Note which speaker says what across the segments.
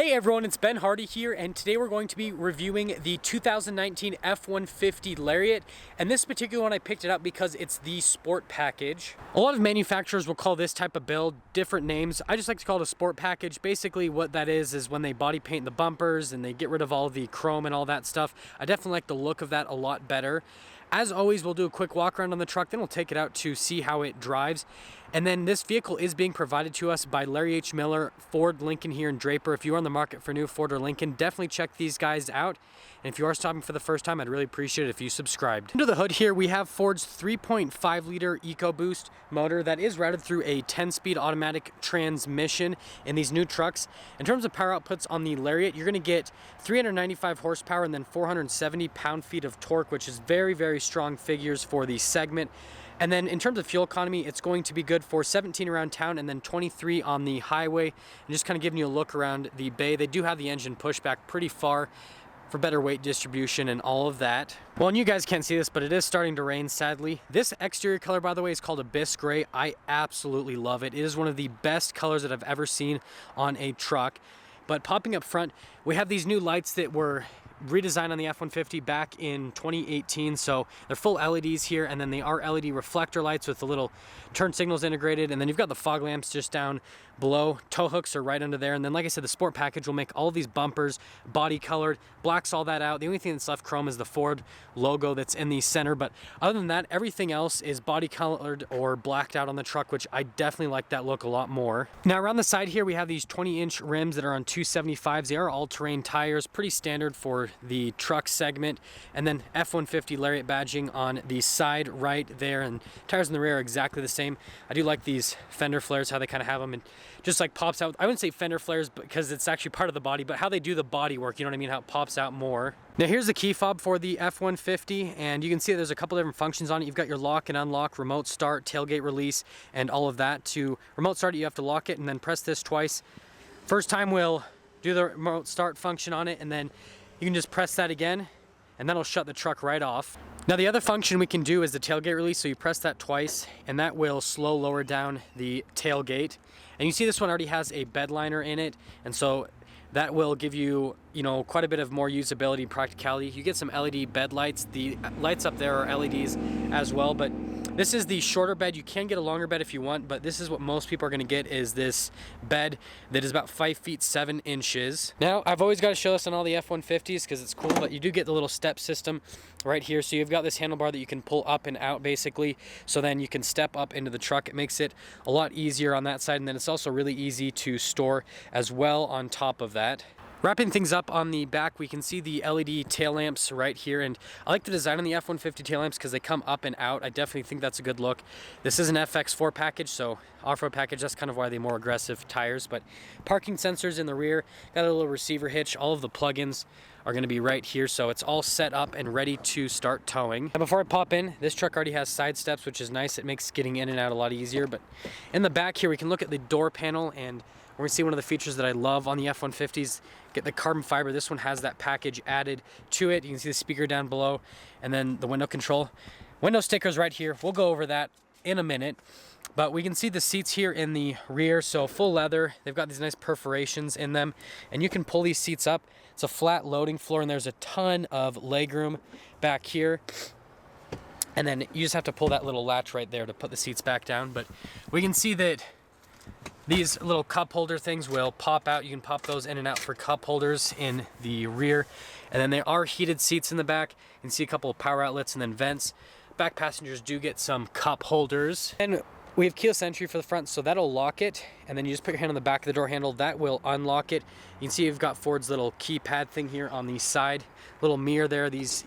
Speaker 1: Hey everyone, it's Ben Hardy here, and today we're going to be reviewing the 2019 F-150 Lariat. And this particular one, I picked it up because it's the sport package. A lot of manufacturers will call this type of build different names. I just like to call it a sport package. Basically what that is when they body paint the bumpers and they get rid of all the chrome and all that stuff. I definitely like the look of that a lot better. As always, we'll do a quick walk around on the truck, then we'll take it out to see how it drives. And then this vehicle is being provided to us by Larry H. Miller, Ford, Lincoln here in Draper. If you are on the market for new Ford or Lincoln, definitely check these guys out. And if you are stopping for the first time, I'd really appreciate it if you subscribed. Under the hood here, we have Ford's 3.5 liter EcoBoost motor that is routed through a 10-speed automatic transmission in these new trucks. In terms of power outputs on the Lariat, you're gonna get 395 horsepower and then 470 pound-feet of torque, which is very, very strong figures for the segment. And then in terms of fuel economy, it's going to be good for 17 around town and then 23 on the highway. And just kind of giving you a look around the bay. They do have the engine pushed back pretty far for better weight distribution and all of that. Well, and you guys can't see this, but it is starting to rain, sadly. This exterior color, by the way, is called Abyss Gray. I absolutely love it. It is one of the best colors that I've ever seen on a truck. But popping up front, we have these new lights that were redesigned on the F-150 back in 2018, so they're full LEDs here, and then they are LED reflector lights with the little turn signals integrated, and then you've got the fog lamps just down below. Tow hooks are right under there, and then like I said, the sport package will make all of these bumpers body colored, blacks all that out. The only thing that's left chrome is the Ford logo that's in the center, but other than that, everything else is body colored or blacked out on the truck, which I definitely like that look a lot more. Now around the side here, we have these 20-inch rims that are on 275s. They are all-terrain tires, pretty standard for the truck segment, and then F-150 Lariat badging on the side right there, and tires in the rear are exactly the same. I do like these fender flares, how they kind of have them and just like pops out. I wouldn't say fender flares because it's actually part of the body, but how they do the body work, you know what I mean, how it pops out more. Now here's the key fob for the F-150, and you can see there's a couple different functions on it. You've got your lock and unlock, remote start, tailgate release, and all of that. To remote start it, you have to lock it and then press this twice. First time we'll do the remote start function on it, and then you can just press that again, and that'll shut the truck right off. Now the other function we can do is the tailgate release, so you press that twice, and that will slow lower down the tailgate. And you see this one already has a bed liner in it, and so that will give you, quite a bit of more usability and practicality. You get some LED bed lights. The lights up there are LEDs as well, but this is the shorter bed. You can get a longer bed if you want, but this is what most people are gonna get, is this bed that is about 5 feet 7 inches. Now, I've always gotta show this on all the F-150s because it's cool, but you do get the little step system right here. So you've got this handlebar that you can pull up and out basically, so then you can step up into the truck. It makes it a lot easier on that side, and then it's also really easy to store as well on top of that. Wrapping things up on the back, we can see the LED tail lamps right here, and I like the design on the F-150 tail lamps because they come up and out. I definitely think that's a good look. This is an FX4 package, so off-road package, that's kind of why they're more aggressive tires. But parking sensors in the rear, got a little receiver hitch. All of the plugins are going to be right here, so it's all set up and ready to start towing. Now before I pop in, this truck already has side steps, which is nice. It makes getting in and out a lot easier. But in the back here, we can look at the door panel, and we're gonna see one of the features that I love on the F-150s. Get the carbon fiber. This one has that package added to it. You can see the speaker down below, and then the window control. Window stickers right here. We'll go over that in a minute. But we can see the seats here in the rear, so full leather. They've got these nice perforations in them, and you can pull these seats up. It's a flat loading floor, and there's a ton of legroom back here. And then you just have to pull that little latch right there to put the seats back down. But we can see that these little cup holder things will pop out. You can pop those in and out for cup holders in the rear. And then there are heated seats in the back. You can see a couple of power outlets and then vents. Back passengers do get some cup holders. And we have keyless entry for the front, so that'll lock it. And then you just put your hand on the back of the door handle. That will unlock it. You can see you've got Ford's little keypad thing here on the side. Little mirror there. These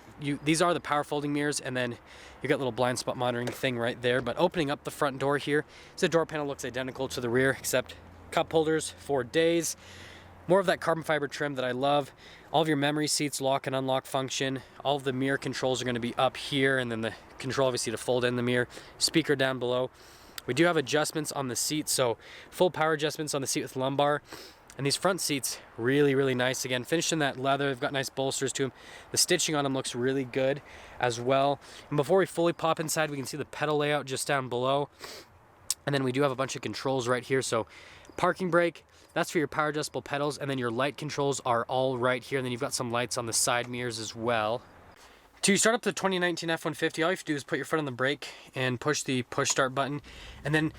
Speaker 1: are the power folding mirrors, and then you got little blind spot monitoring thing right there. But opening up the front door here, so the door panel looks identical to the rear, except cup holders for days. More of that carbon fiber trim that I love. All of your memory seats, lock and unlock function. All of the mirror controls are going to be up here, and then the control obviously to fold in the mirror. Speaker down below. We do have adjustments on the seat, so full power adjustments on the seat with lumbar. And these front seats, really, really nice. Again, finished in that leather. They've got nice bolsters to them. The stitching on them looks really good as well. And before we fully pop inside, we can see the pedal layout just down below. And then we do have a bunch of controls right here. So parking brake, that's for your power adjustable pedals, and then your light controls are all right here. And then you've got some lights on the side mirrors as well. To start up the 2019 F-150, all you have to do is put your foot on the brake and push the push start button, and then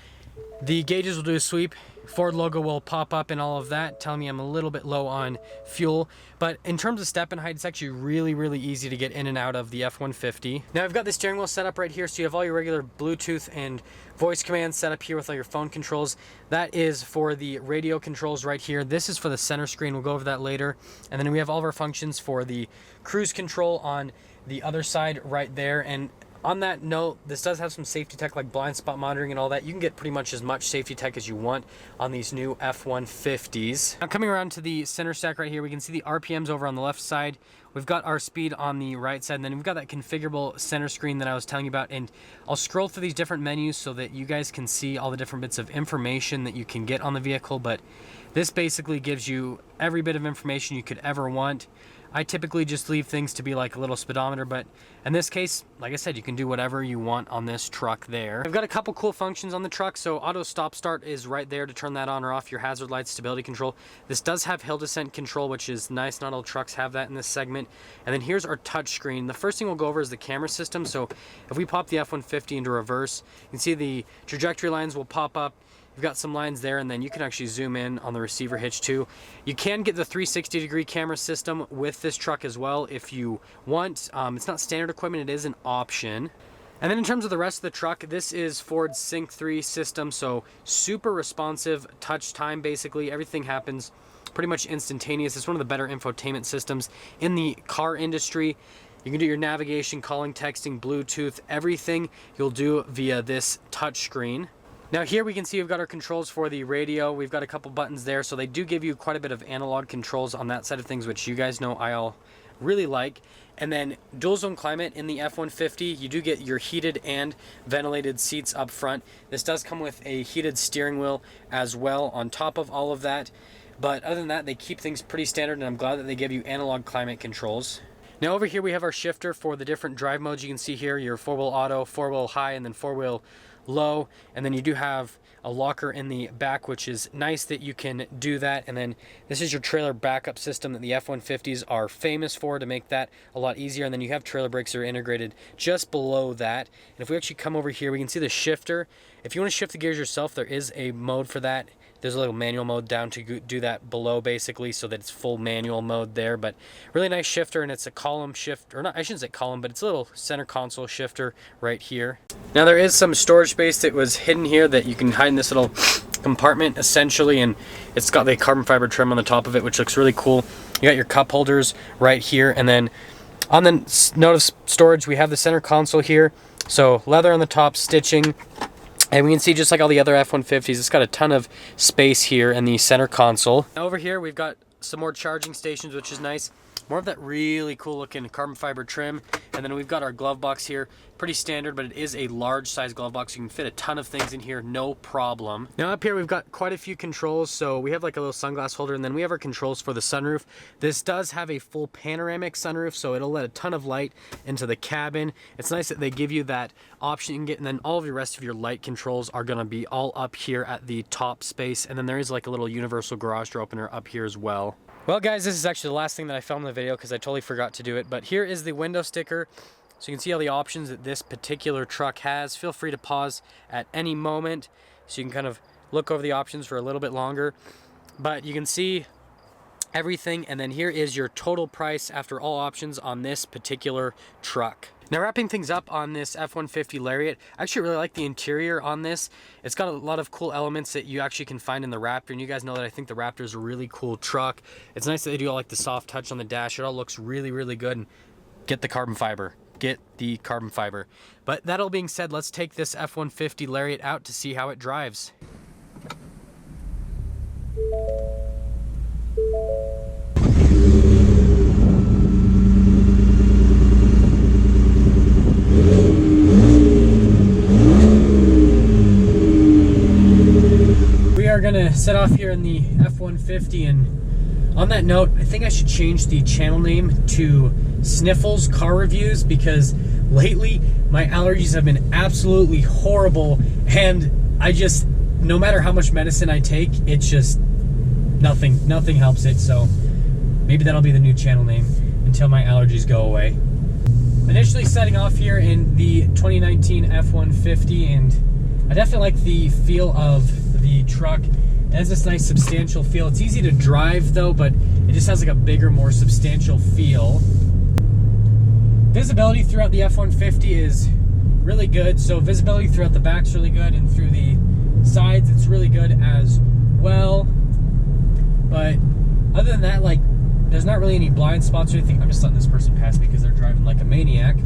Speaker 1: the gauges will do a sweep. Ford logo will pop up and all of that, telling me I'm a little bit low on fuel. But in terms of step and height, it's actually really easy to get in and out of the F-150. Now I've got the steering wheel set up right here, so you have all your regular Bluetooth and voice commands set up here with all your phone controls. That is for the radio controls right here. This is for the center screen. We'll go over that later. And then we have all of our functions for the cruise control on the other side right there. And on that note, this does have some safety tech like blind spot monitoring and all that. You can get pretty much as much safety tech as you want on these new F-150s. Now coming around to the center stack right here, we can see the RPMs over on the left side. We've got our speed on the right side, and then we've got that configurable center screen that I was telling you about. And I'll scroll through these different menus so that you guys can see all the different bits of information that you can get on the vehicle. But this basically gives you every bit of information you could ever want. I typically just leave things to be like a little speedometer, but in this case, like I said, you can do whatever you want on this truck there. I've got a couple cool functions on the truck. So auto stop start is right there to turn that on or off, your hazard lights, stability control. This does have hill descent control, which is nice. Not all trucks have that in this segment. And then here's our touch screen. The first thing we'll go over is the camera system. So if we pop the F-150 into reverse, you can see the trajectory lines will pop up. You've got some lines there, and then you can actually zoom in on the receiver hitch too. You can get the 360-degree camera system with this truck as well if you want. It's not standard equipment, it is an option. And then in terms of the rest of the truck, this is Ford's Sync 3 system, so super responsive touch time basically. Everything happens pretty much instantaneous. It's one of the better infotainment systems in the car industry. You can do your navigation, calling, texting, Bluetooth, everything you'll do via this touch screen. Now here we can see we've got our controls for the radio. We've got a couple buttons there, so they do give you quite a bit of analog controls on that side of things, which you guys know I all really like. And then dual zone climate in the F-150, you do get your heated and ventilated seats up front. This does come with a heated steering wheel as well on top of all of that. But other than that, they keep things pretty standard, and I'm glad that they give you analog climate controls. Now over here we have our shifter for the different drive modes. You can see here your 4-wheel auto, 4-wheel high, and then 4-wheel low. And then you do have a locker in the back, which is nice that you can do that. And then this is your trailer backup system that the F-150s are famous for, to make that a lot easier. And then you have trailer brakes that are integrated just below that. And if we actually come over here, we can see the shifter. If you want to shift the gears yourself, there is a mode for that. There's a little manual mode down to do that below basically, so that it's full manual mode there. But really nice shifter, and it's a column shift, or not, I shouldn't say column, but it's a little center console shifter right here. Now there is some storage space that was hidden here that you can hide in this little compartment essentially, and it's got the carbon fiber trim on the top of it, which looks really cool. You got your cup holders right here, and then on the note of storage, we have the center console here. So leather on the top, stitching. And we can see, just like all the other F-150s, it's got a ton of space here in the center console. Now over here, we've got some more charging stations, which is nice. More of that really cool looking carbon fiber trim. And then we've got our glove box here. Pretty standard, but it is a large size glove box. You can fit a ton of things in here, no problem. Now up here, we've got quite a few controls. So we have like a little sunglass holder, and then we have our controls for the sunroof. This does have a full panoramic sunroof, so it'll let a ton of light into the cabin. It's nice that they give you that option you can get, and then all of your rest of your light controls are gonna be all up here at the top space. And then there is like a little universal garage door opener up here as well. Well guys, this is actually the last thing that I filmed in the video because I totally forgot to do it, but here is the window sticker. So you can see all the options that this particular truck has. Feel free to pause at any moment so you can kind of look over the options for a little bit longer. But you can see everything, and then here is your total price after all options on this particular truck. Now wrapping things up on this F-150 Lariat, I actually really like the interior on this. It's got a lot of cool elements that you actually can find in the Raptor, and you guys know that I think the Raptor is a really cool truck. It's nice that they do all like the soft touch on the dash. It all looks really good, and get the carbon fiber. Get the carbon fiber. But that all being said, let's take this F-150 Lariat out to see how it drives. We are gonna set off here in the F-150, and on that note, I think I should change the channel name to Sniffles Car Reviews, because lately my allergies have been absolutely horrible, and no matter how much medicine I take, it's just nothing helps it. So maybe that'll be the new channel name until my allergies go away. Initially setting off here in the 2019 F-150, and I definitely like the feel of the truck. It has this nice substantial feel. It's easy to drive though, but it just has like a bigger, more substantial feel. Visibility throughout the F-150 is really good. So visibility throughout the back's really good, and through the sides it's really good as well. But other than that, like, there's not really any blind spots or anything. I'm just letting this person pass because they're driving like a maniac.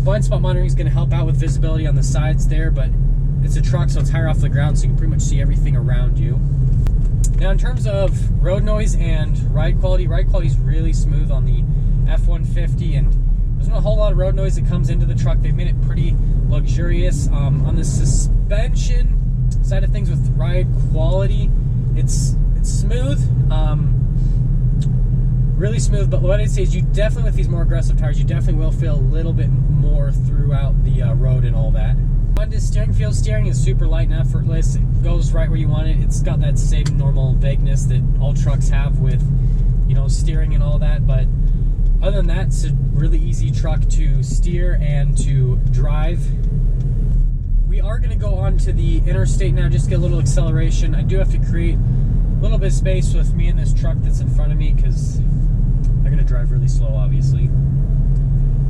Speaker 1: Blind spot monitoring is going to help out with visibility on the sides there, but it's a truck, so it's higher off the ground, so you can pretty much see everything around you. Now, in terms of road noise and ride quality is really smooth on the F-150, and there's not a whole lot of road noise that comes into the truck. They've made it pretty luxurious. On the suspension side of things with ride quality, it's smooth, really smooth, but what I'd say is you definitely, with these more aggressive tires, you definitely will feel a little bit more throughout the road and all that. Honda's steering feel, steering is super light and effortless. It goes right where you want it. It's got that same normal vagueness that all trucks have with, you know, steering and all that, but other than that, it's a really easy truck to steer and to drive. We are going to go on to the interstate now, just get a little acceleration. I do have to create a little bit of space with me and this truck that's in front of me because I'm going to drive really slow, obviously.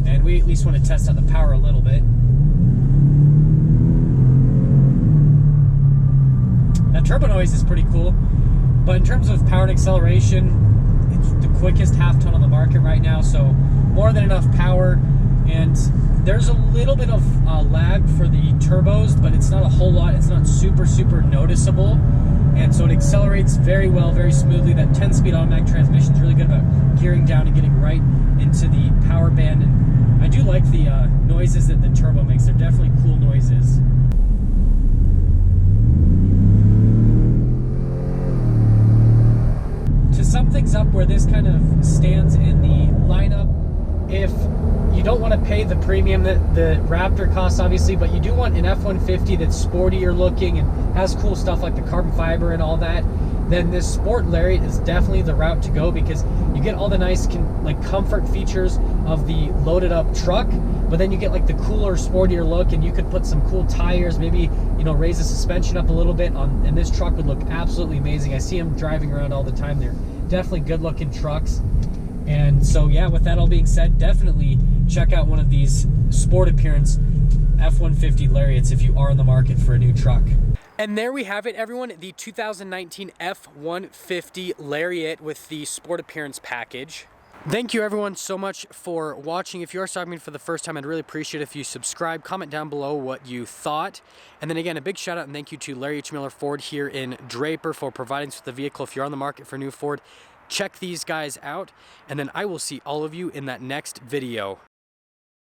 Speaker 1: And we at least want to test out the power a little bit. That turbo noise is pretty cool, but in terms of power and acceleration, it's the quickest half ton on the market right now, so more than enough power. And there's a little bit of lag for the turbos, but it's not a whole lot. It's not super noticeable, and so it accelerates very well, very smoothly. That 10-speed automatic transmission is really good about gearing down and getting right into the power band. And I do like the noises that the turbo makes. They're definitely cool noises. To sum things up, where this kind of stands in the lineup, if you don't want to pay the premium that the Raptor costs, obviously, but you do want an F-150 that's sportier looking and has cool stuff like the carbon fiber and all that, then this Sport Lariat is definitely the route to go, because you get all the nice comfort features of the loaded up truck, but then you get like the cooler, sportier look, and you could put some cool tires, maybe, you know, raise the suspension up a little bit on, and this truck would look absolutely amazing. I see them driving around all the time. They're definitely good looking trucks. And so, yeah, with that all being said, definitely check out one of these sport appearance F-150 Lariats if you are in the market for a new truck. And there we have it, everyone, the 2019 F-150 Lariat with the sport appearance package. Thank you everyone so much for watching. If you are stopping me for the first time, I'd really appreciate it if you subscribe, comment down below what you thought. And then again, a big shout out and thank you to Larry H. Miller Ford here in Draper for providing us with the vehicle. If you're on the market for a new Ford, check these guys out, and then I will see all of you in that next video.